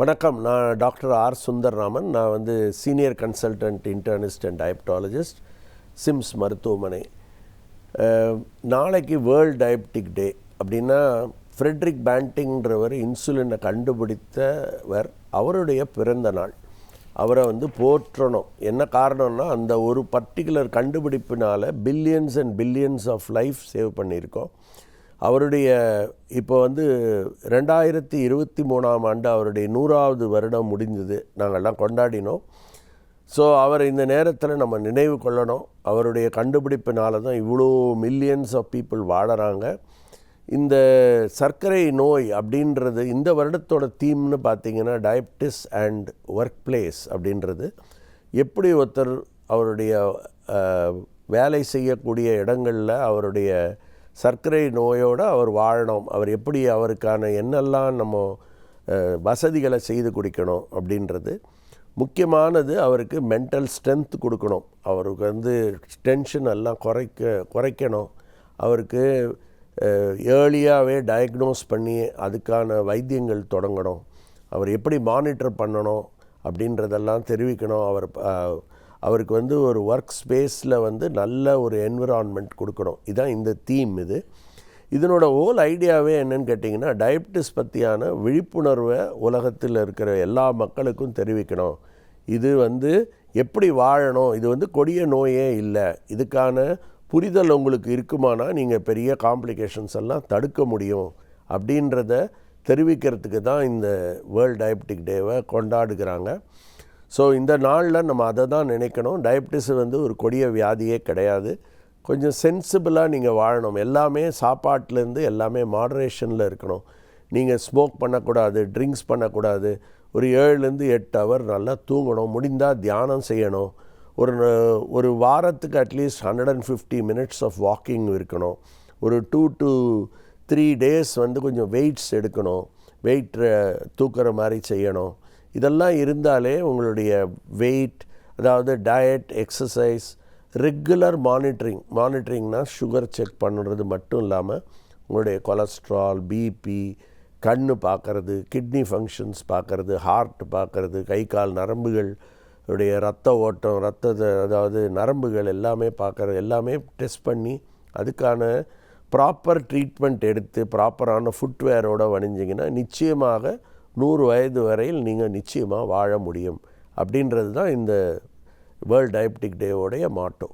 வணக்கம். நான் doctor R Sundarraman. நான் வந்து senior consultant internist and diabetologist, SIMS மருத்துவமனை. நாளைக்கு வேர்ல்டு டயபெட்டிக் டே. அப்படின்னா ஃப்ரெட்ரிக் பேண்டிங்கிறவர் இன்சுலினை கண்டுபிடித்தவர், அவருடைய பிறந்த நாள். அவரை வந்து போற்றணும். என்ன காரணம்னா, அந்த ஒரு பர்டிகுலர் கண்டுபிடிப்பினால் billions and billions of life save பண்ணியிருக்கோம். அவருடைய இப்போ வந்து 2023 அவருடைய 100வது வருடம் முடிஞ்சது. நாங்கள்லாம் கொண்டாடினோம். ஸோ அவர் இந்த நேரத்தில் நம்ம நினைவு கொள்ளணும். அவருடைய கண்டுபிடிப்பினால தான் இவ்வளோ மில்லியன்ஸ் ஆஃப் பீப்புள் வாழறாங்க. இந்த சர்க்கரை நோய் அப்படின்றது இந்த வருடத்தோட தீம்னு பார்த்திங்கன்னா டயபெட்டிஸ் அண்ட் ஒர்க் பிளேஸ் அப்படின்றது. எப்படி ஒருத்தர் அவருடைய வேலை செய்யக்கூடிய இடங்களில் அவருடைய சர்க்கரை நோயோடு அவர் வாழணும், அவர் எப்படி அவருக்கான என்னெல்லாம் நம்ம வசதிகளை செய்து கொடுக்கணும் அப்படின்றது முக்கியமானது. அவருக்கு மென்டல் ஸ்ட்ரென்த் கொடுக்கணும். அவருக்கு வந்து டென்ஷன் எல்லாம் குறைக்கணும். அவருக்கு ஏர்லியாகவே டயக்னோஸ் பண்ணி அதுக்கான வைத்தியங்கள் தொடங்கணும். அவர் எப்படி மானிட்டர் பண்ணணும் அப்படின்றதெல்லாம் தெரிவிக்கணும். அவருக்கு வந்து ஒரு ஒர்க் ஸ்பேஸில் வந்து நல்ல ஒரு என்விரான்மெண்ட் கொடுக்கணும். இதுதான் இந்த தீம். இதனோட ஹோல் ஐடியாவே என்னன்னு கேட்டிங்கன்னா, டயபெட்டிஸ் பற்றியான விழிப்புணர்வை உலகத்தில் இருக்கிற எல்லா மக்களுக்கும் தெரிவிக்கணும். இது வந்து எப்படி வாழணும், இது வந்து கொடிய நோயே இல்லை, இதுக்கான புரிதல் உங்களுக்கு இருக்குமானா நீங்கள் பெரிய காம்ப்ளிகேஷன்ஸ் எல்லாம் தடுக்க முடியும் அப்படின்றத தெரிவிக்கிறதுக்கு தான் இந்த வேர்ல்டு டயபெட்டிக் டேவை கொண்டாடுகிறாங்க. ஸோ இந்த நாளில் நம்ம அதை தான் நினைக்கணும். டயபெட்டிஸ் வந்து ஒரு கொடிய வியாதியே கிடையாது. கொஞ்சம் சென்சிபிளாக நீங்கள் வாழணும். எல்லாமே சாப்பாட்டிலேருந்து எல்லாமே மாடரேஷனில் இருக்கணும். நீங்கள் ஸ்மோக் பண்ணக்கூடாது, ட்ரிங்க்ஸ் பண்ணக்கூடாது. ஒரு 7லேருந்து 8 ஹவர் நல்லா தூங்கணும். முடிந்தால் தியானம் செய்யணும். ஒரு வாரத்துக்கு அட்லீஸ்ட் 150 மினிட்ஸ் ஆஃப் வாக்கிங் இருக்கணும். ஒரு 2 to 3 days வந்து கொஞ்சம் வெயிட்ஸ் எடுக்கணும். வெயிட் தூக்குற மாதிரி செய்யணும். இதெல்லாம் இருந்தாலே உங்களுடைய வெயிட், அதாவது டயட், எக்ஸசைஸ், ரெகுலர் மானிட்டரிங்னால் சுகர் செக் பண்ணுறது மட்டும் இல்லாமல் உங்களுடைய கொலஸ்ட்ரால், பிபி, கண் பார்க்குறது, கிட்னி ஃபங்க்ஷன்ஸ் பார்க்குறது, ஹார்ட் பார்க்குறது, கை கால் நரம்புகள் உடைய ரத்த ஓட்டம், அதாவது நரம்புகள் எல்லாமே பார்க்குறது, எல்லாமே டெஸ்ட் பண்ணி அதுக்கான ப்ராப்பர் ட்ரீட்மெண்ட் எடுத்து ப்ராப்பரான ஃபுட்வேரோடு வணிஞ்சிங்கன்னா நிச்சயமாக 100 வயது வரையில் நீங்கள் நிச்சயமாக வாழ முடியும். அப்படின்றது தான் இந்த வேர்ல்டு டயபெட்டிக் டேவோடைய மாட்டோ.